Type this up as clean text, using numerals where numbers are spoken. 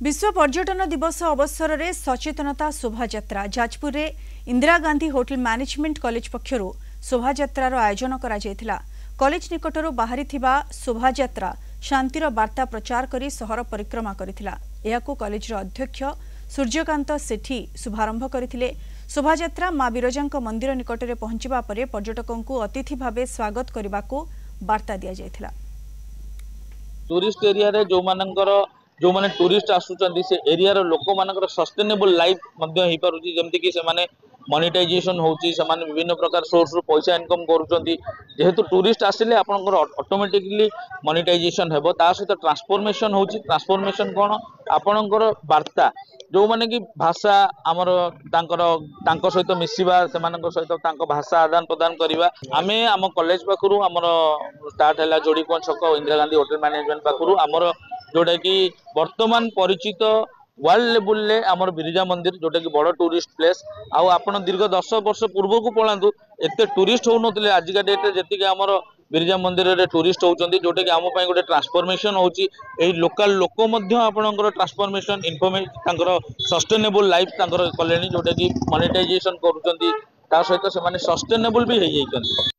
विश्व पर्यटन दिवस अवसर में सचेतनता शोभायात्रा जाजपुर में Indira Gandhi hotel management college पक्षर शोभायात्रार आयोजन करा कॉलेज निकटर बाहरी शोभायात्रा शांतिर वार्ता प्रचार करी सहर परिक्रमा करथिला। एहाकु कॉलेज अध्यक्ष सूर्यकांत सेठी शुभारंभ करथिले। शोभायात्रा मां बिरजांक मंदिर निकट में पहुंचवा पर पर्यटकों को अतिथि भाव स्वागत करने को वार्ता दिया जायथिला। टूरिस्ट एरिया रे जो माने टूरिस्ट आसुचंदी से एरिया रो लोक मानकर सस्टेनेबल लाइफ मध्य ही पारुची जेमति कि से माने मोनेटाइजेशन होची से माने विभिन्न प्रकार सोर्स रो पैसा इनकम करूचंदी। जेहेतु टूरिस्ट आसिले आपनकर ऑटोमेटिकली मोनेटाइजेशन हेबो। ता सहित ट्रांसफॉर्मेशन होची। ट्रांसफॉर्मेशन कोन आपनकर वार्ता जो माने कि भाषा आमर तांकर सहित मिसिबा सेमानकर सहित तांको भाषा आदान प्रदान करिबा। आमे आम कॉलेज पाखरु हमर स्टार्ट हैला जोड़ीकोन छक इंदिरा गांधी होटल मैनेजमेंट पाखरु हमर जोटा कि वर्तमान परिचित वर्ल्ड लेवल ले आमर बिरजा मंदिर जोटा कि बड़ टूरिस्ट प्लेस आपण दीर्घ 10 वर्ष पूर्व को पलांतु एते टूरिस्ट हो नथिले। आजिका डेट रे जेतिके आमर बिरजा मंदिर रे टूरिस्ट होउचंदी जोटा कि आम पई गोटे ट्रांसफॉर्मेशन होउची। एही लोकल लोक मध्य आपनकर ट्रांसफॉर्मेशन इन्फॉर्मेशन तांकर सस्टेनेबल लाइफ तांकर कलेनी जोटा कि मोनेटाइजेशन करूचंदी। ता सहित से माने सस्टेनेबल भी हे जाइचंदी।